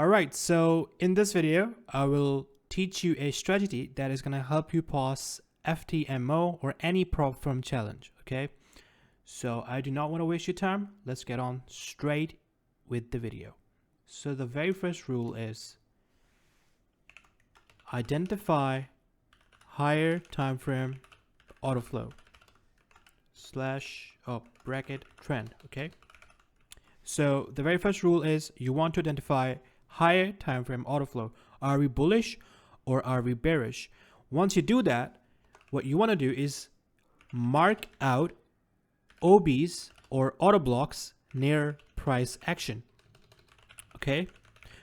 All right, so in this video, I will teach you a strategy that is going to help you pass FTMO or any prop firm challenge, okay? So I do not want to waste your time. Let's get on straight with the video. So the very first rule is identify higher time frame order flow / bracket trend, okay? So the very first rule is you want to identify higher time frame order flow. Are we bullish or are we bearish? Once you do that, what you want to do is mark out OBs or order blocks near price action. Okay,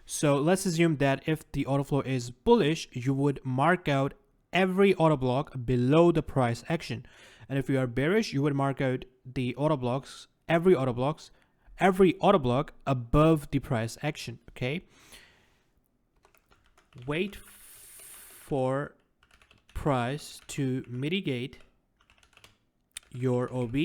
so let's assume that if the order flow is bullish, you would mark out every order block below the price action, and if you are bearish, you would mark out the order blocks, every order block above the price action. Okay, wait for price to mitigate your OB.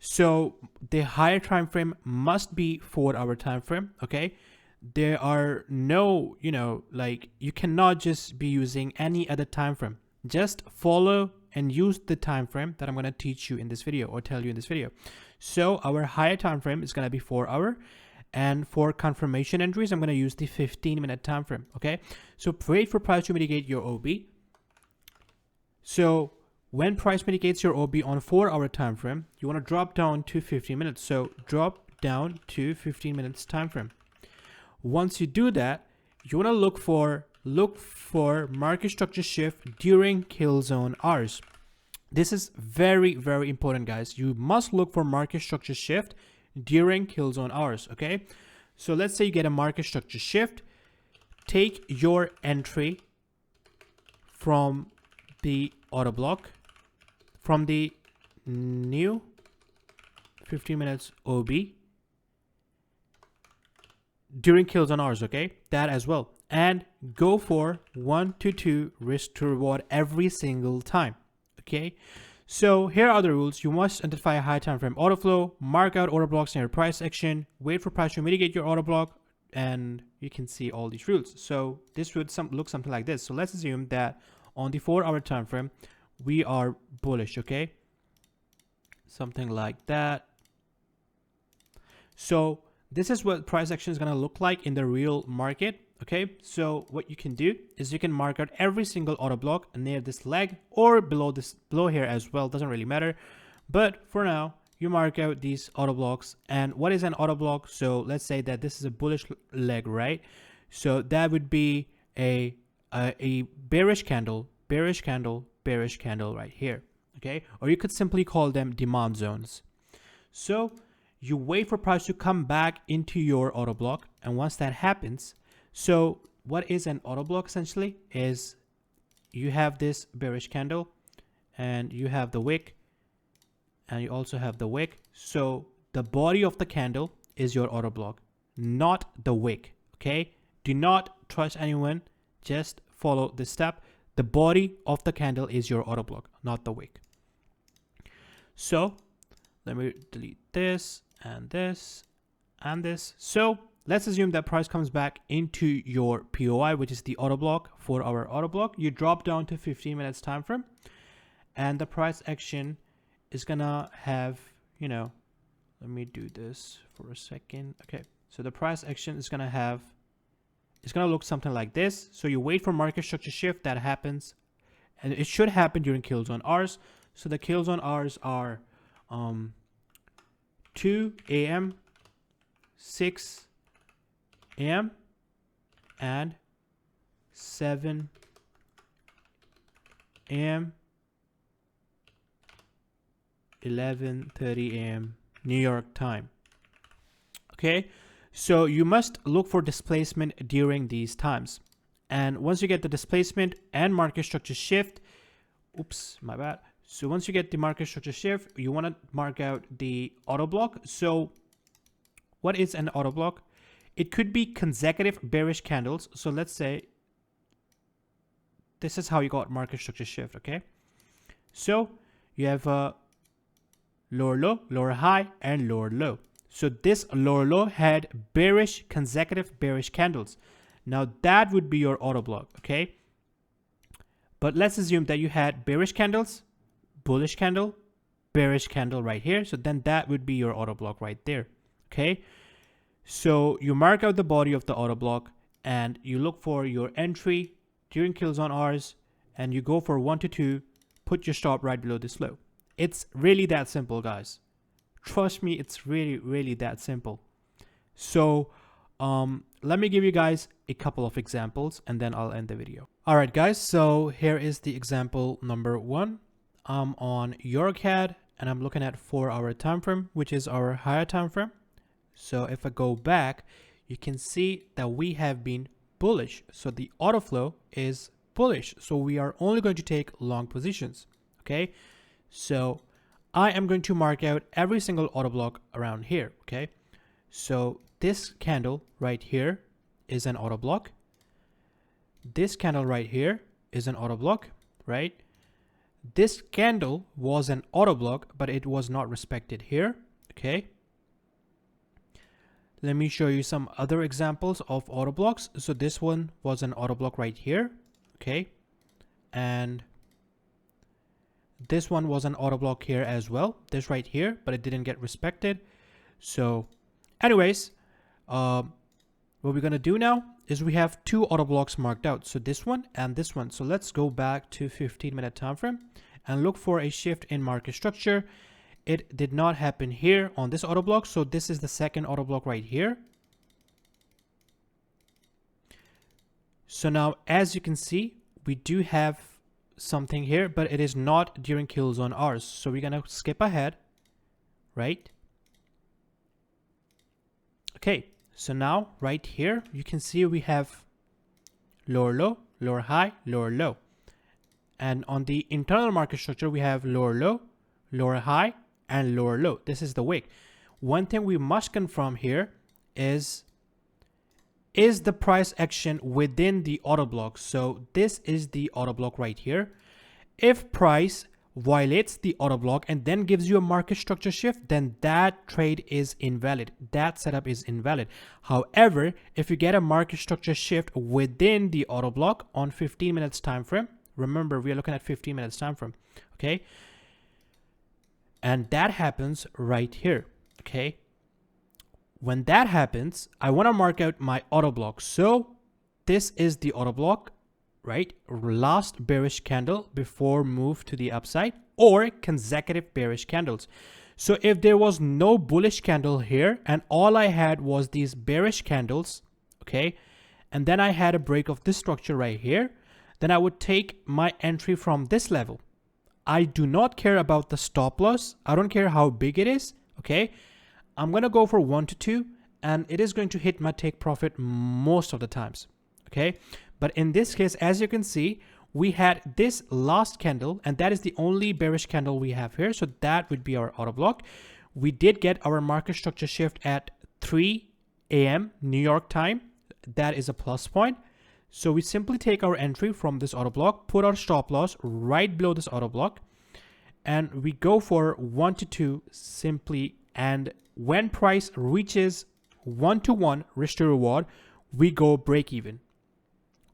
So the higher time frame must be 4-hour time frame. Okay, there are no, you cannot just be using any other time frame. Just follow and use the time frame that I'm going to teach you in this video or tell you in this video. So our higher time frame is going to be 4-hour, and for confirmation entries, I'm going to use the 15-minute time frame. Okay, so wait for price to mitigate your OB. So when price mitigates your OB on 4-hour time frame, you want to drop down to 15 minutes. So drop down to 15 minutes time frame. Once you do that, you want to look for market structure shift during kill zone hours. This is very, very important, guys. You must look for market structure shift during kill zone hours. Okay, so let's say you get a market structure shift. Take your entry from the order block, from the new 15 minutes OB during kill zone hours, okay, that as well, and go for 1 to 2 risk to reward every single time. Okay, so here are the rules. You must identify a high time frame order flow, mark out order blocks near price action, wait for price to mitigate your order block, and you can see all these rules. So this would look something like this. So let's assume that on the 4-hour time frame we are bullish. Okay, something like that. So this is what price action is going to look like in the real market. Okay, so what you can do is you can mark out every single order block near this leg or below here as well, doesn't really matter. But for now, you mark out these order blocks. And what is an order block? So let's say that this is a bullish leg, right? So that would be a bearish candle right here. Okay, or you could simply call them demand zones. So you wait for price to come back into your order block, and once that happens, so what is an order block essentially is you have this bearish candle and you have the wick and you also have the wick. So the body of the candle is your order block, not the wick. Okay, do not trust anyone, just follow this step. The body of the candle is your order block, not the wick. So let me delete this and this and this. So let's assume that price comes back into your POI, which is the order block, 4-hour order block. You drop down to 15 minutes time frame, and the price action is gonna have, let me do this for a second. Okay, so the price action is gonna have, it's gonna look something like this. So you wait for market structure shift. That happens, and it should happen during kill zone hours. So the kill zone hours are 2 a.m., 6 a.m. and 7 a.m., 11:30 a.m. New York time. Okay, so you must look for displacement during these times, and once you get the displacement and market structure shift, so once you get the market structure shift, you want to mark out the order block. So what is an order block? It could be consecutive bearish candles. So let's say this is how you got market structure shift. Okay, so you have a lower low, lower high, and lower low. So this lower low had bearish, consecutive bearish candles. Now that would be your auto block, okay? But let's assume that you had bearish candles, bullish candle, bearish candle right here. So then that would be your auto block right there, okay? So you mark out the body of the auto block and you look for your entry during kill zone hours and you go for 1 to 2, put your stop right below this low. It's really that simple, guys. Trust me, it's really that simple. So let me give you guys a couple of examples and then I'll end the video. All right, guys, so here is the example number 1. I'm on EuroCAD and I'm looking at 4-hour time frame, which is our higher time frame. So if I go back, you can see that we have been bullish. So the auto flow is bullish. So we are only going to take long positions. Okay. So I am going to mark out every single auto block around here. Okay. So this candle right here is an auto block. This candle right here is an auto block, right? This candle was an auto block, but it was not respected here. Okay. Let me show you some other examples of auto blocks. So this one was an auto block right here. Okay. And this one was an auto block here as well. This right here, but it didn't get respected. So anyways, what we're going to do now is we have 2 auto blocks marked out. So this one and this one. So let's go back to 15-minute time frame and look for a shift in market structure. It did not happen here on this auto block. So this is the second auto block right here. So now, as you can see, we do have something here, but it is not during kill zone hours. So we're going to skip ahead, right? Okay. So now right here, you can see we have lower low, lower high, lower low. And on the internal market structure, we have lower low, lower high, and lower low. This is the wick. One thing we must confirm here is the price action within the auto block. So this is the auto block right here. If price violates the auto block and then gives you a market structure shift, then that trade is invalid. That setup is invalid. However, if you get a market structure shift within the auto block on 15 minutes time frame, remember we are looking at 15 minutes time frame, okay? And that happens right here, okay? When that happens, I want to mark out my auto block. So this is the auto block, right? Last bearish candle before move to the upside or consecutive bearish candles. So if there was no bullish candle here and all I had was these bearish candles, okay, and then I had a break of this structure right here, then I would take my entry from this level. I do not care about the stop loss. I don't care how big it is, okay? I'm going to go for 1 to 2 and it is going to hit my take profit most of the times, okay? But in this case, as you can see, we had this last candle and that is the only bearish candle we have here. So that would be our auto block. We did get our market structure shift at 3 a.m. New York time. That is a plus point. So we simply take our entry from this auto block, put our stop loss right below this auto block, and we go for 1 to 2 simply. And when price reaches 1 to 1 risk to reward, we go break even.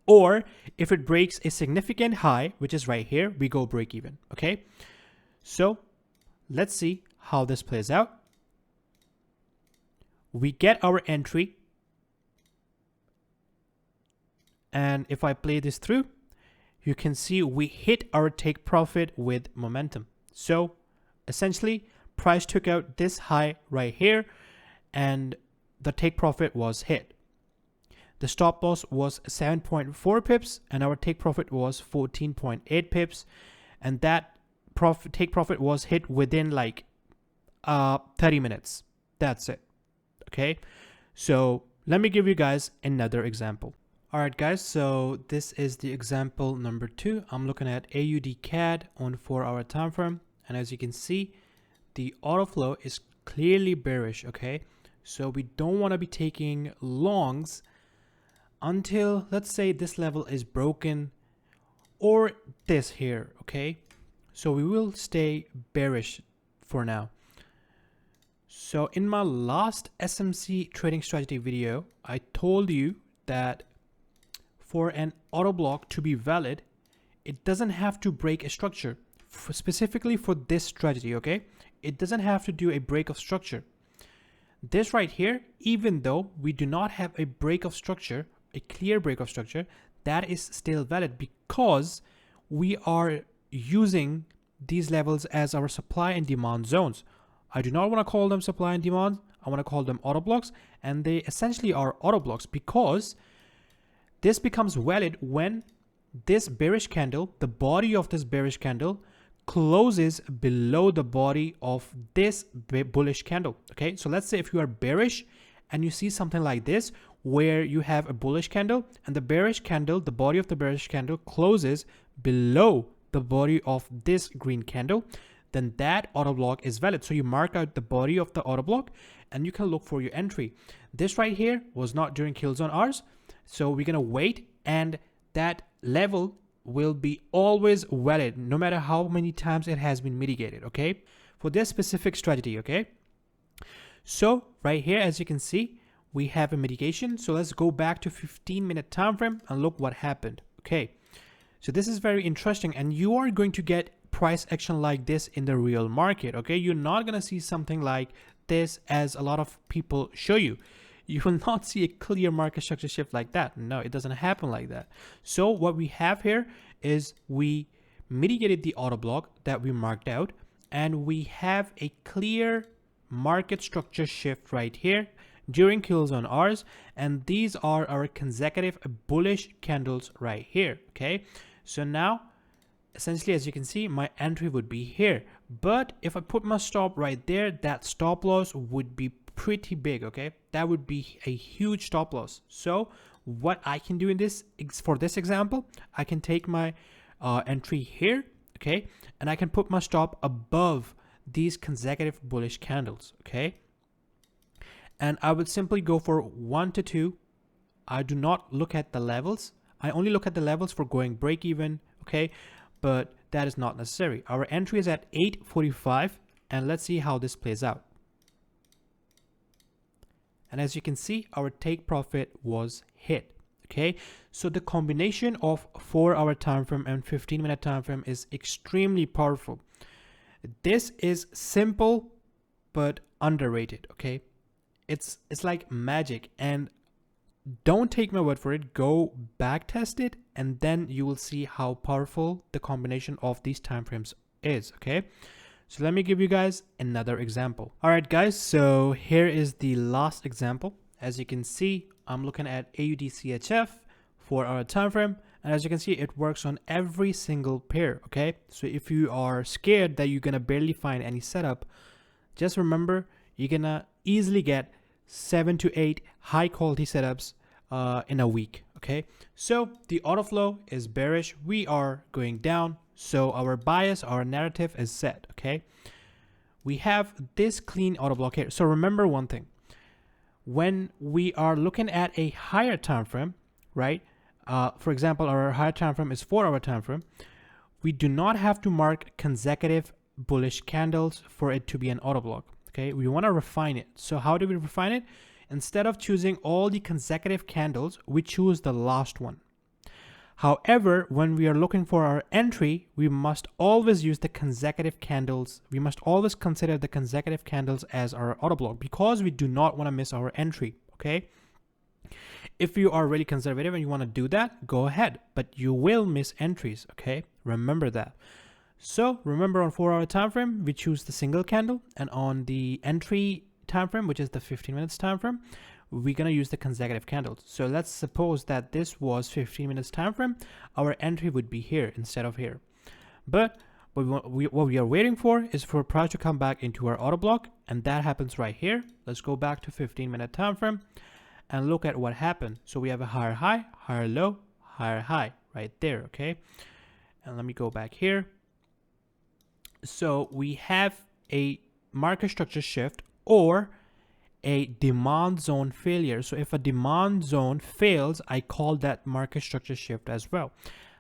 Or if it breaks a significant high, which is right here, we go break even. Okay. So let's see how this plays out. We get our entry. And if I play this through, you can see we hit our take profit with momentum. So essentially, price took out this high right here and the take profit was hit. The stop loss was 7.4 pips and our take profit was 14.8 pips. And that take profit was hit within like 30 minutes. That's it. Okay. So let me give you guys another example. All right, guys. So this is the example number 2. I'm looking at AUD CAD on 4-hour time frame. And as you can see, the auto flow is clearly bearish. Okay. So we don't want to be taking longs until, let's say, this level is broken or this here, okay? So we will stay bearish for now. So in my last SMC trading strategy video, I told you that for an auto block to be valid, it doesn't have to break a structure. Specifically for this strategy, okay? It doesn't have to do a break of structure. This right here, even though we do not have a break of structure, a clear break of structure, that is still valid because we are using these levels as our supply and demand zones. I do not want to call them supply and demand. I want to call them auto blocks, and they essentially are auto blocks because this becomes valid when this bearish candle, the body of this bearish candle, closes below the body of this bullish candle. Okay, so let's say if you are bearish and you see something like this where you have a bullish candle and the bearish candle, the body of the bearish candle closes below the body of this green candle, then that auto block is valid. So you mark out the body of the auto block and you can look for your entry. This right here was not during kill zone hours, so we're gonna wait, and that level will be always valid no matter how many times it has been mitigated, okay, for this specific strategy. Okay, so right here, as you can see, we have a mitigation. So let's go back to 15-minute time frame and look what happened. Okay, so this is very interesting, and you are going to get price action like this in the real market. Okay, you're not gonna see something like this as a lot of people show you. You will not see a clear market structure shift like that. No, it doesn't happen like that. So what we have here is we mitigated the auto block that we marked out, and we have a clear market structure shift right here during kill zone hours, and these are our consecutive bullish candles right here. Okay, so now essentially, as you can see, my entry would be here, but if I put my stop right there, that stop loss would be pretty big. Okay, that would be a huge stop loss. So what I can do in this, for this example, I can take my entry here, okay, and I can put my stop above these consecutive bullish candles. Okay, and I would simply go for 1 to 2. I do not look at the levels. I only look at the levels for going break even. Okay, but that is not necessary. Our entry is at 8:45, and let's see how this plays out. And as you can see, our take profit was hit. Okay, so the combination of 4-hour time frame and 15-minute time frame is extremely powerful. This is simple but underrated. Okay, it's like magic, and don't take my word for it. Go back test it, and then you will see how powerful the combination of these time frames is. Okay, so let me give you guys another example. All right, guys, so here is the last example. As you can see, I'm looking at AUD-CHF 4-hour time frame, and as you can see, it works on every single pair. Okay, so if you are scared that you're gonna barely find any setup, just remember you're gonna easily get 7 to 8 high quality setups in a week. Okay, so the auto flow is bearish. We are going down, so our bias, our narrative is set. Okay, we have this clean auto block here. So remember one thing: when we are looking at a higher time frame, right? For example, our higher time frame is 4-hour time frame. We do not have to mark consecutive bullish candles for it to be an auto block. Okay, we want to refine it. So how do we refine it? Instead of choosing all the consecutive candles, we choose the last one. However, when we are looking for our entry, we must always use the consecutive candles. We must always consider the consecutive candles as our auto block because we do not want to miss our entry. Okay, if you are really conservative and you want to do that, go ahead, but you will miss entries. Okay, remember that. So remember, on 4-hour time frame, we choose the single candle, and on the entry time frame, which is the 15 minutes time frame, we're going to use the consecutive candles. So let's suppose that this was 15 minutes time frame. Our entry would be here instead of here. But what we are waiting for is for price to come back into our auto block, and that happens right here. Let's go back to 15-minute time frame and look at what happened. So we have a higher high, higher low, higher high right there. Okay, and let me go back here. So we have a market structure shift or a demand zone failure. So if a demand zone fails, I call that market structure shift as well.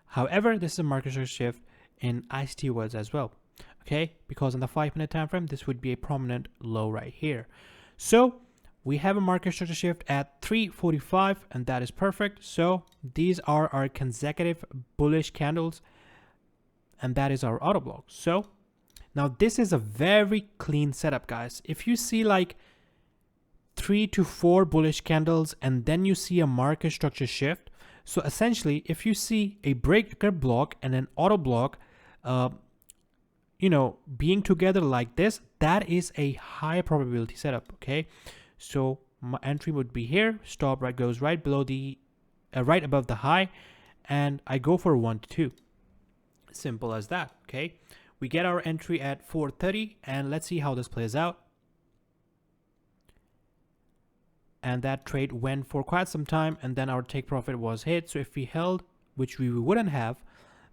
However, this is a market structure shift in ICT words as well. okay? Because in the 5-minute time frame, this would be a prominent low right here. So we have a market structure shift at 3:45, and that is perfect. So these are our consecutive bullish candles, and that is our auto block. So now this is a very clean setup, guys. If you see like 3 to 4 bullish candles and then you see a market structure shift, so essentially if you see a breaker block and an auto block being together like this, that is a high probability setup. Okay, so my entry would be here, stop right goes right below the right above the high, and I go for 1 to 2. Simple as that. Okay, we get our entry at 4:30, and let's see how this plays out. And that trade went for quite some time, and then our take profit was hit. So if we held, which we wouldn't have,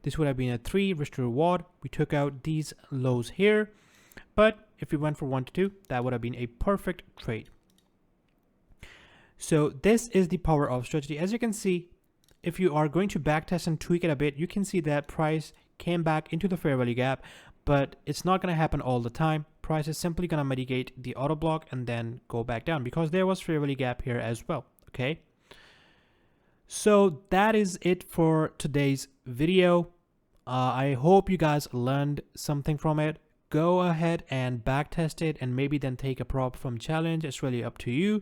this would have been a 3 risk to reward. We took out these lows here, but if we went for 1 to 2, that would have been a perfect trade. So this is the power of strategy. As you can see, if you are going to backtest and tweak it a bit, you can see that price came back into the fair value gap, but it's not going to happen all the time. Price is simply going to mitigate the auto block and then go back down because there was fair value gap here as well. Okay, so that is it for today's video. I hope you guys learned something from it. Go ahead and backtest it and maybe then take a prop from challenge. It's really up to you,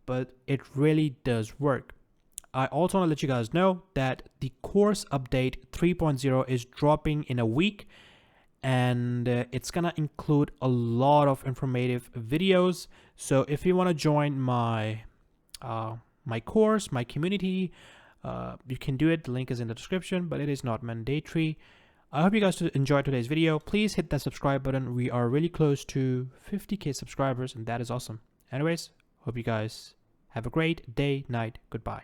but it really does work. I also want to let you guys know that the course update 3.0 is dropping in a week, and it's gonna include a lot of informative videos. So if you want to join my my course, my community, you can do it. The link is in the description, but it is not mandatory. I hope you guys enjoyed today's video. Please hit that subscribe button. We are really close to 50k subscribers, and that is awesome. Anyways, hope you guys have a great day, night. Goodbye.